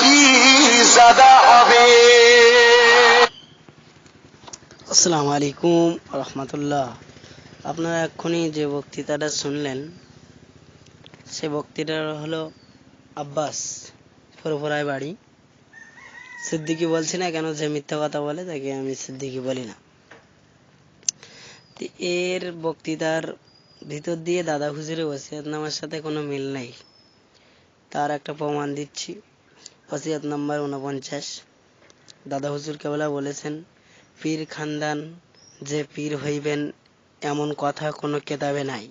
পীরজাদা হবে। আসসালামু আলাইকুম রহমতুল্লাহ। আপনারা এক্ষুনি যে বক্তৃতাটা শুনলেন সে বক্তৃতার হলো আব্বাস ফুরফুরায় বাড়ি। সিদ্দিকি বলছি না কেন, যে মিথ্যা কথা বলে তাকে আমি সিদ্দিকি বলি না। এর বক্তৃতার ভিতর দিয়ে দাদা হুজুরের ওসিয়তনামার সাথে কোনো মিল নেই, তার একটা প্রমাণ দিচ্ছি। ওসিয়ত নাম্বার 49। দাদা হুজুর কেবলা বলেছেন, পীর খানদান যে পীর হইবেন এমন কথা কোনো কেতাবে নাই।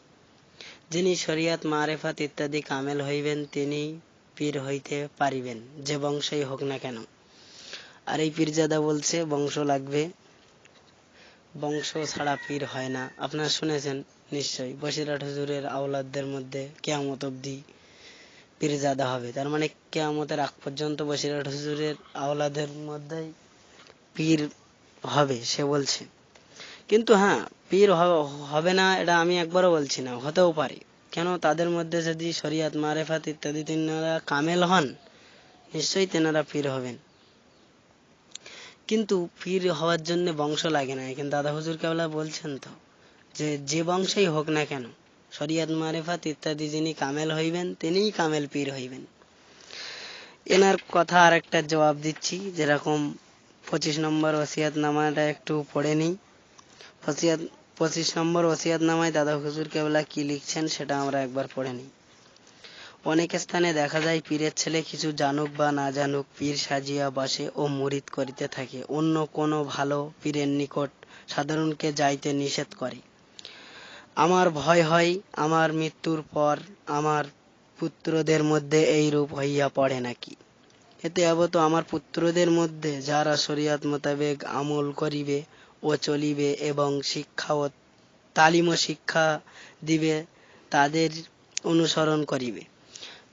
যিনি শরিয়াত মারেফাত ইত্যাদি কামেল হইবেন তিনি পীর হইতে পারিবেন, যে বংশই হোক না কেন। আর এই পীরজাদা বলছে বংশ লাগবে, বংশ ছাড়া পীর হয় না। আপনারা শুনেছেন নিশ্চয়ই, বসিরহাট হুজুরের আওলাদদের মধ্যে কিয়ামত অবধি পীরজাদা হবে। তার মানে কিয়ামতের আগ পর্যন্ত বসিরহাট হুজুরের আওলাদের মধ্যেই পীর হবে সে বলছে। কিন্তু হ্যাঁ, পীর হবে না এটা আমি একবারও বলছি না, হতেও পারে। কেন, তাদের মধ্যে যদি শরিয়াত মারেফাত ইত্যাদি তিনারা কামেল হন, নিশ্চয়ই তেনারা পীর হবেন। কিন্তু পীর হওয়ার জন্য বংশ লাগে না। কিন্তু দাদা হুজুর কেবলা বলছেন তো যে বংশেই হোক না কেন, শরিয়াত মারেফাত ইত্যাদি যিনি কামেল হইবেন তিনিই কামেল পীর হইবেন। এনার কথা আর একটা জবাব দিচ্ছি। যেরকম 25 নম্বর ওসিয়াত নামাটা একটু পড়ে নিই। 25 নম্বর ওসিয়াত নামায় দাদা হুজুর কেবলা কি লিখছেন সেটা আমরা একবার পড়ে নিই। অনেক স্থানে দেখা যায় পীরের ছেলে কিছু জানুক বা না জানুক পীর সাজিয়া বসে ও মুরিদ করিতে থাকে। অন্য কোনো ভালো পীরের নিকট সাধারণকে যাইতে নিষেধ করে। আমার ভয় হয় আমার মৃত্যুর পর আমার পুত্রদের মধ্যে এই রূপ হইয়া পড়ে নাকি। এতে আবত আমার পুত্রদের মধ্যে যারা শরিয়াত মোতাবেক আমল করিবে ও চলিবে এবং শিক্ষা ও তালিম ও শিক্ষা দিবে তাদের অনুসরণ করিবে।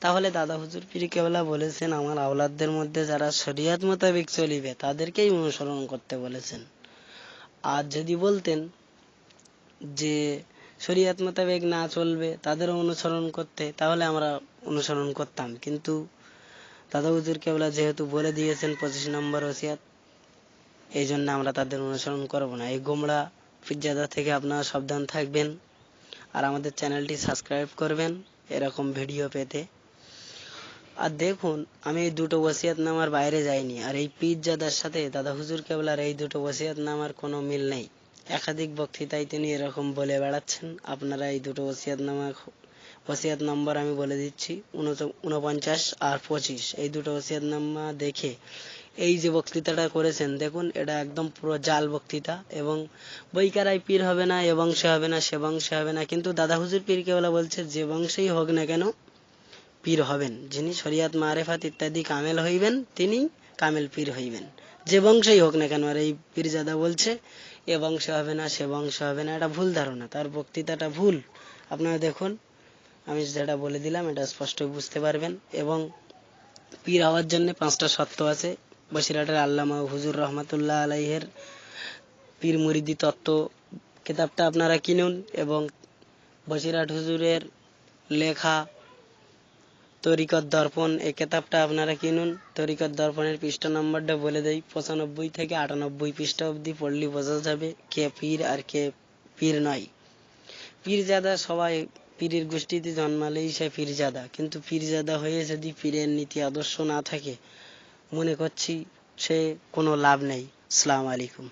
তাহলে দাদা হুজুর পীর কেবলা বলেছেন আমার আওলাদদের মধ্যে যারা শরিয়াত মোতাবেক চলিবে তাদেরকেই অনুসরণ করতে বলেছেন। আর যদি বলতেন যে শরিয়াত মোতাবেক না চলবে তাদেরও অনুসরণ করতে, তাহলে আমরা অনুসরণ করতাম। কিন্তু দাদা হুজুর কেবলা যেহেতু বলে দিয়েছেন 25 নম্বর ওসিয়াত, এই জন্য আমরা তাদের অনুসরণ করব না। এই গোমড়া পীরজাদা থেকে আপনারা সাবধান থাকবেন। আর আমাদের চ্যানেলটি সাবস্ক্রাইব করবেন এরকম ভিডিও পেতে। আর দেখুন, আমি এই দুটো ওসিয়াত নামার বাইরে যাইনি। আর এই পীরজাদার সাথে দাদা হুজুর কেবলার এই দুটো ওসিয়াত নামার কোনো মিল নেই। একাধিক বক্তৃতায় তিনি এরকম বলে বেড়াচ্ছেন। আপনারা এই দুটো ওসিয়াত নম্বর আমি বলে দিচ্ছি, 49 আর 25। এই দুটো ওসিয়াত নামা দেখে এই যে বক্তৃতাটা করেছেন দেখুন, এটা একদম পুরো জাল বক্তৃতা। এবং বৈকারাই পীর হবে না, এ বংশে হবে না, সে বংশে হবে না। কিন্তু দাদা হুজুর পীর কেবলা বলছে যে বংশেই হোক না কেন পীর হবেন। যিনি শরিয়াত মারেফাত ইত্যাদি কামেল হইবেন তিনি কামেল পীর হইবেন, যে বংশেই হোক না কেন। আর এই পীরজাদা বলছে এ বংশ হবে না, সে বংশ হবে না। এটা ভুল ধারণা, তার বক্তৃতাটা ভুল। আপনারা দেখুন, আমি যেটা বলে দিলাম এটা স্পষ্ট বুঝতে পারবেন। এবং পীর হওয়ার জন্য 5টা শর্ত আছে। বসিরহাটের আল্লামা হুজুর রহমাতুল্লাহ আলাইহের পীর মুরিদি তত্ত্ব কিতাবটা আপনারা কিনুন, এবং বসিরহাট হুজুরের লেখা তরিকত দর্পণ এই কিতাবটা আপনারা কিনুন। তরিকত দর্পণের পৃষ্ঠা নম্বরটা বলে দেই, 95 থেকে 98 পৃষ্ঠা অবধি পড়লে বোঝা যাবে কে পীর আর কে পীর নয়। পীরজাদা সবাই পীরের গোষ্ঠীতে জন্মালেই সে পীরজাদা, কিন্তু পীরজাদা হয়ে যদি পীরের নীতি আদর্শ না থাকে মনে করছি সে কোনো লাভ নেই। আসসালামু আলাইকুম।